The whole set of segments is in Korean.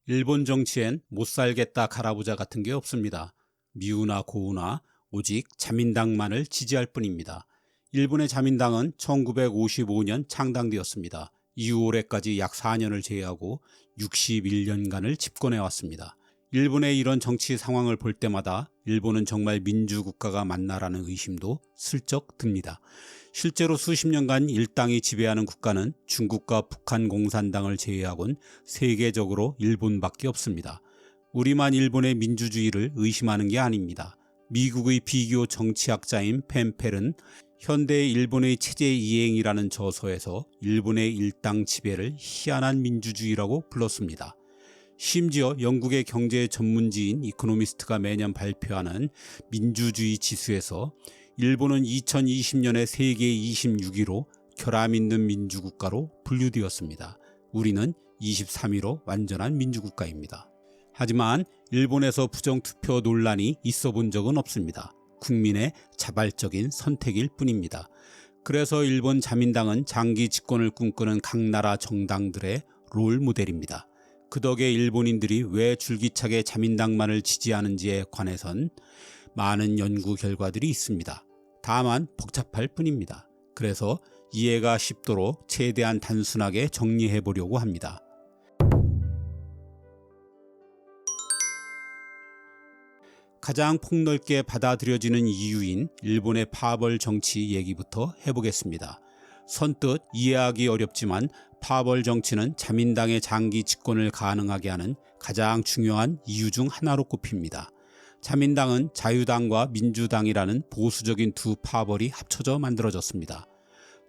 일본 정치엔 못살겠다 갈아보자 같은 게 없습니다. 미우나 고우나 오직 자민당만을 지지할 뿐입니다. 일본의 자민당은 1955년 창당되었습니다. 이후 올해까지 약 4년을 제외하고 61년간을 집권해왔습니다. 일본의 이런 정치 상황을 볼 때마다 일본은 정말 민주국가가 맞나라는 의심도 슬쩍 듭니다. 실제로 수십 년간 일당이 지배하는 국가는 중국과 북한 공산당을 제외하곤 세계적으로 일본밖에 없습니다. 우리만 일본의 민주주의를 의심하는 게 아닙니다. 미국의 비교 정치학자인 펜펠은 현대 일본의 체제 이행이라는 저서에서 일본의 일당 지배를 희한한 민주주의라고 불렀습니다. 심지어 영국의 경제 전문지인 이코노미스트가 매년 발표하는 민주주의 지수에서 일본은 2020년에 세계 26위로 결함 있는 민주국가로 분류되었습니다. 우리는 23위로 완전한 민주국가입니다. 하지만 일본에서 부정투표 논란이 있어 본 적은 없습니다. 국민의 자발적인 선택일 뿐입니다. 그래서 일본 자민당은 장기 집권을 꿈꾸는 각 나라 정당들의 롤 모델입니다. 그 덕에 일본인들이 왜 줄기차게 자민당만을 지지하는지에 관해선 많은 연구 결과들이 있습니다. 다만 복잡할 뿐입니다. 그래서 이해가 쉽도록 최대한 단순하게 정리해 보려고 합니다. 가장 폭넓게 받아들여지는 이유인 일본의 파벌 정치 얘기부터 해보겠습니다. 선뜻 이해하기 어렵지만 파벌 정치는 자민당의 장기 집권을 가능하게 하는 가장 중요한 이유 중 하나로 꼽힙니다. 자민당은 자유당과 민주당이라는 보수적인 두 파벌이 합쳐져 만들어졌습니다.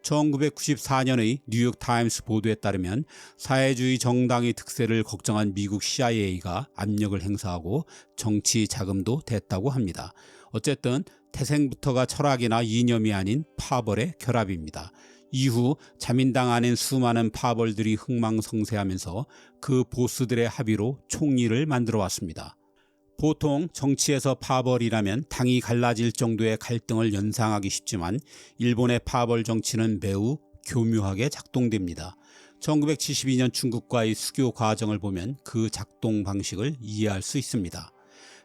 1994년의 뉴욕타임스 보도에 따르면 사회주의 정당의 특세를 걱정한 미국 CIA가 압력을 행사하고 정치 자금도 댔다고 합니다. 어쨌든 태생부터가 철학이나 이념이 아닌 파벌의 결합입니다. 이후 자민당 안엔 수많은 파벌들이 흥망성쇠하면서 그 보스들의 합의로 총리를 만들어 왔습니다. 보통 정치에서 파벌이라면 당이 갈라질 정도의 갈등을 연상하기 쉽지만 일본의 파벌 정치는 매우 교묘하게 작동됩니다. 1972년 중국과의 수교 과정을 보면 그 작동 방식을 이해할 수 있습니다.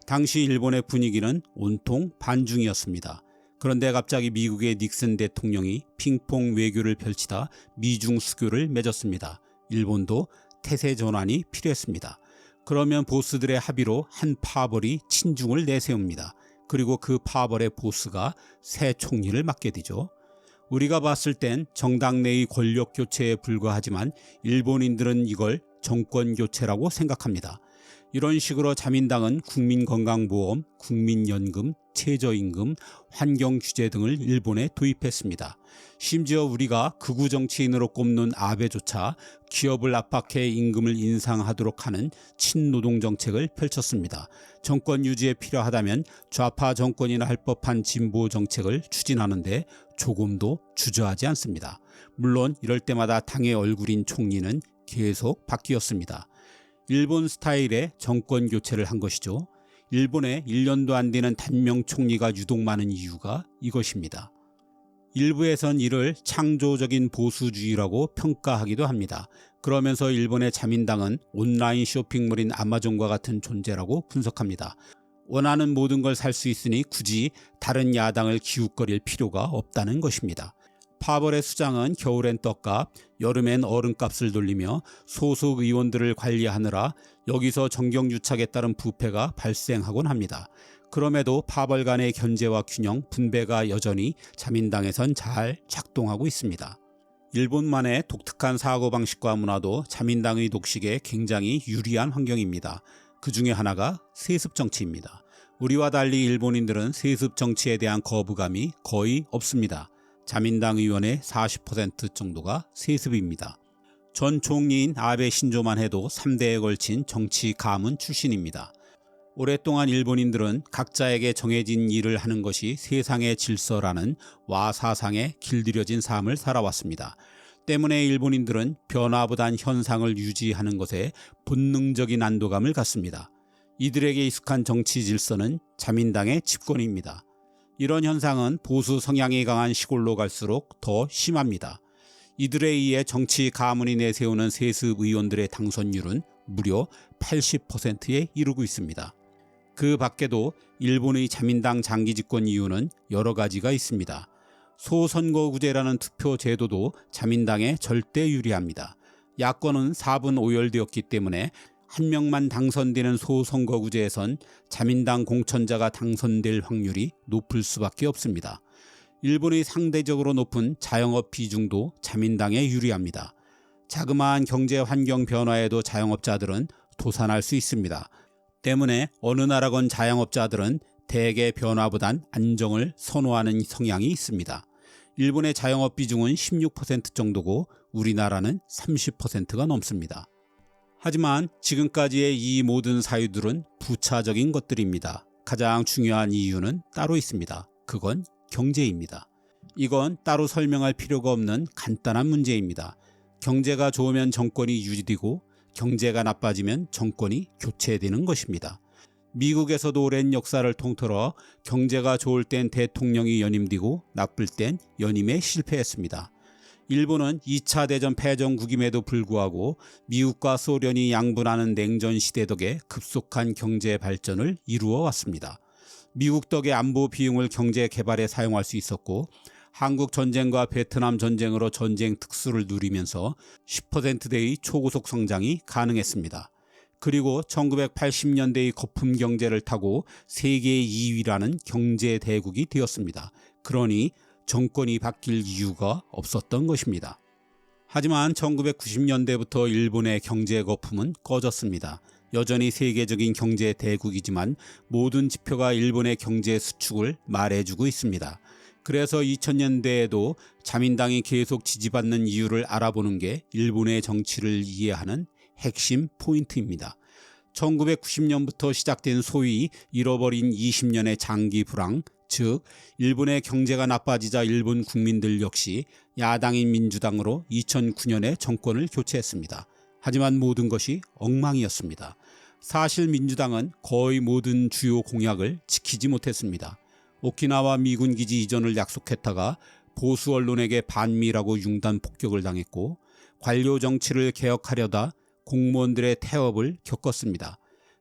당시 일본의 분위기는 온통 반중이었습니다. 그런데 갑자기 미국의 닉슨 대통령이 핑퐁 외교를 펼치다 미중 수교를 맺었습니다. 일본도 태세 전환이 필요했습니다. 그러면 보스들의 합의로 한 파벌이 친중을 내세웁니다. 그리고 그 파벌의 보스가 새 총리를 맡게 되죠. 우리가 봤을 땐 정당 내의 권력 교체에 불과하지만 일본인들은 이걸 정권 교체라고 생각합니다. 이런 식으로 자민당은 국민건강보험, 국민연금, 최저임금, 환경규제 등을 일본에 도입했습니다. 심지어 우리가 극우 정치인으로 꼽는 아베조차 기업을 압박해 임금을 인상하도록 하는 친노동 정책을 펼쳤습니다. 정권 유지에 필요하다면 좌파 정권이나 할 법한 진보 정책을 추진하는데 조금도 주저하지 않습니다. 물론 이럴 때마다 당의 얼굴인 총리는 계속 바뀌었습니다. 일본 스타일의 정권 교체를 한 것이죠. 일본에 1년도 안 되는 단명 총리가 유독 많은 이유가 이것입니다. 일부에선 이를 창조적인 보수주의라고 평가하기도 합니다. 그러면서 일본의 자민당은 온라인 쇼핑몰인 아마존과 같은 존재라고 분석합니다. 원하는 모든 걸 살 수 있으니 굳이 다른 야당을 기웃거릴 필요가 없다는 것입니다. 파벌의 수장은 겨울엔 떡값, 여름엔 얼음값을 돌리며 소속 의원들을 관리하느라 여기서 정경유착에 따른 부패가 발생하곤 합니다. 그럼에도 파벌 간의 견제와 균형, 분배가 여전히 자민당에선 잘 작동하고 있습니다. 일본만의 독특한 사고방식과 문화도 자민당의 독식에 굉장히 유리한 환경입니다. 그 중에 하나가 세습정치입니다. 우리와 달리 일본인들은 세습정치에 대한 거부감이 거의 없습니다. 자민당 의원의 40% 정도가 세습입니다. 전 총리인 아베 신조만 해도 3대에 걸친 정치 가문 출신입니다. 오랫동안 일본인들은 각자에게 정해진 일을 하는 것이 세상의 질서라는 와사상에 길들여진 삶을 살아왔습니다. 때문에 일본인들은 변화보단 현상을 유지하는 것에 본능적인 안도감을 갖습니다. 이들에게 익숙한 정치 질서는 자민당의 집권입니다. 이런 현상은 보수 성향이 강한 시골로 갈수록 더 심합니다. 이들에 의해 정치 가문이 내세우는 세습 의원들의 당선율은 무려 80%에 이르고 있습니다. 그 밖에도 일본의 자민당 장기 집권 이유는 여러 가지가 있습니다. 소선거구제라는 투표 제도도 자민당에 절대 유리합니다. 야권은 4분 오열되었기 때문에 한 명만 당선되는 소선거구제에선 자민당 공천자가 당선될 확률이 높을 수밖에 없습니다. 일본의 상대적으로 높은 자영업 비중도 자민당에 유리합니다. 자그마한 경제 환경 변화에도 자영업자들은 도산할 수 있습니다. 때문에 어느 나라건 자영업자들은 대개 변화보단 안정을 선호하는 성향이 있습니다. 일본의 자영업 비중은 16% 정도고 우리나라는 30%가 넘습니다. 하지만 지금까지의 이 모든 사유들은 부차적인 것들입니다. 가장 중요한 이유는 따로 있습니다. 그건 경제입니다. 이건 따로 설명할 필요가 없는 간단한 문제입니다. 경제가 좋으면 정권이 유지되고 경제가 나빠지면 정권이 교체되는 것입니다. 미국에서도 오랜 역사를 통틀어 경제가 좋을 땐 대통령이 연임되고 나쁠 땐 연임에 실패했습니다. 일본은 2차 대전 패전국임에도 불구하고 미국과 소련이 양분하는 냉전 시대 덕에 급속한 경제 발전을 이루어 왔습니다. 미국 덕에 안보 비용을 경제 개발에 사용할 수 있었고 한국 전쟁과 베트남 전쟁으로 전쟁 특수를 누리면서 10%대의 초고속 성장이 가능했습니다. 그리고 1980년대의 거품 경제를 타고 세계 2위라는 경제 대국이 되었습니다. 그러니 정권이 바뀔 이유가 없었던 것입니다. 하지만 1990년대부터 일본의 경제 거품은 꺼졌습니다. 여전히 세계적인 경제 대국이지만 모든 지표가 일본의 경제 수축을 말해주고 있습니다. 그래서 2000년대에도 자민당이 계속 지지받는 이유를 알아보는 게 일본의 정치를 이해하는 핵심 포인트입니다. 1990년부터 시작된 소위 잃어버린 20년의 장기 불황, 즉 일본의 경제가 나빠지자 일본 국민들 역시 야당인 민주당으로 2009년에 정권을 교체했습니다. 하지만 모든 것이 엉망이었습니다. 사실 민주당은 거의 모든 주요 공약을 지키지 못했습니다. 오키나와 미군 기지 이전을 약속했다가 보수 언론에게 반미라고 융단 폭격을 당했고 관료 정치를 개혁하려다 공무원들의 태업을 겪었습니다.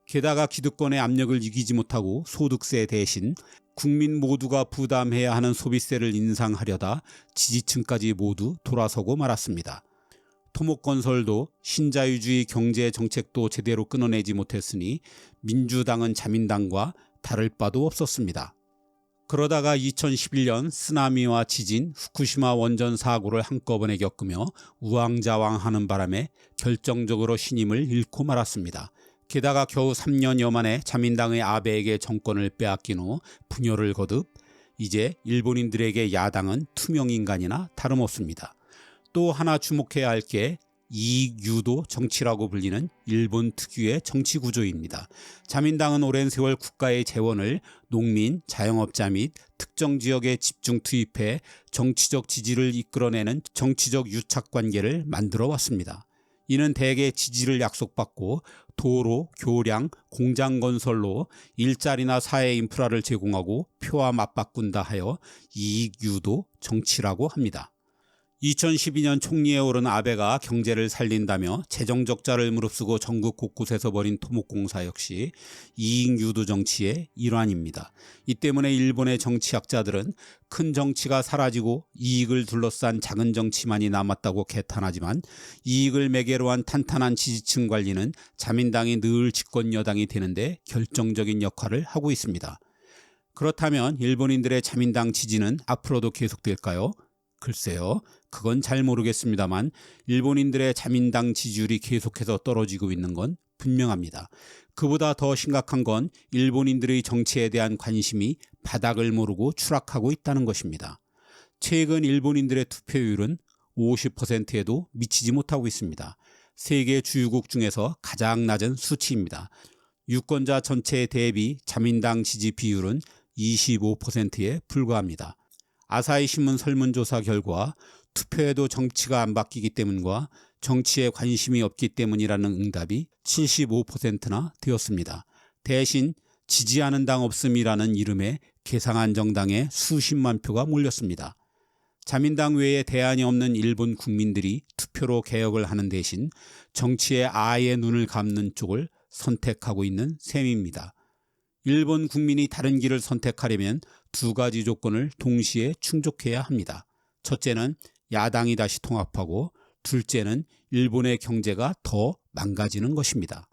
게다가 기득권의 압력을 이기지 못하고 소득세 대신 국민 모두가 부담해야 하는 소비세를 인상하려다 지지층까지 모두 돌아서고 말았습니다. 토목건설도 신자유주의 경제 정책도 제대로 끊어내지 못했으니 민주당은 자민당과 다를 바도 없었습니다. 그러다가 2011년 쓰나미와 지진, 후쿠시마 원전 사고를 한꺼번에 겪으며 우왕좌왕하는 바람에 결정적으로 신임을 잃고 말았습니다. 게다가 겨우 3년여 만에 자민당의 아베에게 정권을 빼앗긴 후 분열을 거듭 이제 일본인들에게 야당은 투명인간이나 다름없습니다. 또 하나 주목해야 할 게 이익 유도 정치라고 불리는 일본 특유의 정치 구조입니다. 자민당은 오랜 세월 국가의 재원을 농민, 자영업자 및 특정 지역에 집중 투입해 정치적 지지를 이끌어내는 정치적 유착관계를 만들어 왔습니다. 이는 대개 지지를 약속받고 도로, 교량, 공장 건설로 일자리나 사회 인프라를 제공하고 표와 맞바꾼다 하여 이익 유도 정치라고 합니다. 2012년 총리에 오른 아베가 경제를 살린다며 재정 적자를 무릅쓰고 전국 곳곳에서 벌인 토목공사 역시 이익 유도 정치의 일환입니다. 이 때문에 일본의 정치학자들은 큰 정치가 사라지고 이익을 둘러싼 작은 정치만이 남았다고 개탄하지만 이익을 매개로 한 탄탄한 지지층 관리는 자민당이 늘 집권 여당이 되는데 결정적인 역할을 하고 있습니다. 그렇다면 일본인들의 자민당 지지는 앞으로도 계속될까요? 글쎄요, 그건 잘 모르겠습니다만 일본인들의 자민당 지지율이 계속해서 떨어지고 있는 건 분명합니다. 그보다 더 심각한 건 일본인들의 정치에 대한 관심이 바닥을 모르고 추락하고 있다는 것입니다. 최근 일본인들의 투표율은 50%에도 미치지 못하고 있습니다. 세계 주요국 중에서 가장 낮은 수치입니다. 유권자 전체 대비 자민당 지지 비율은 25%에 불과합니다. 아사히 신문 설문조사 결과 투표에도 정치가 안 바뀌기 때문과 정치에 관심이 없기 때문이라는 응답이 75%나 되었습니다. 대신 지지하는 당 없음이라는 이름의 개상한 정당에 수십만 표가 몰렸습니다. 자민당 외에 대안이 없는 일본 국민들이 투표로 개혁을 하는 대신 정치에 아예 눈을 감는 쪽을 선택하고 있는 셈입니다. 일본 국민이 다른 길을 선택하려면 두 가지 조건을 동시에 충족해야 합니다. 첫째는 야당이 다시 통합하고 둘째는 일본의 경제가 더 망가지는 것입니다.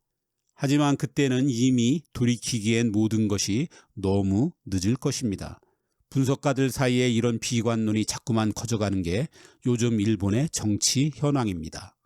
하지만 그때는 이미 돌이키기엔 모든 것이 너무 늦을 것입니다. 분석가들 사이에 이런 비관론이 자꾸만 커져가는 게 요즘 일본의 정치 현황입니다.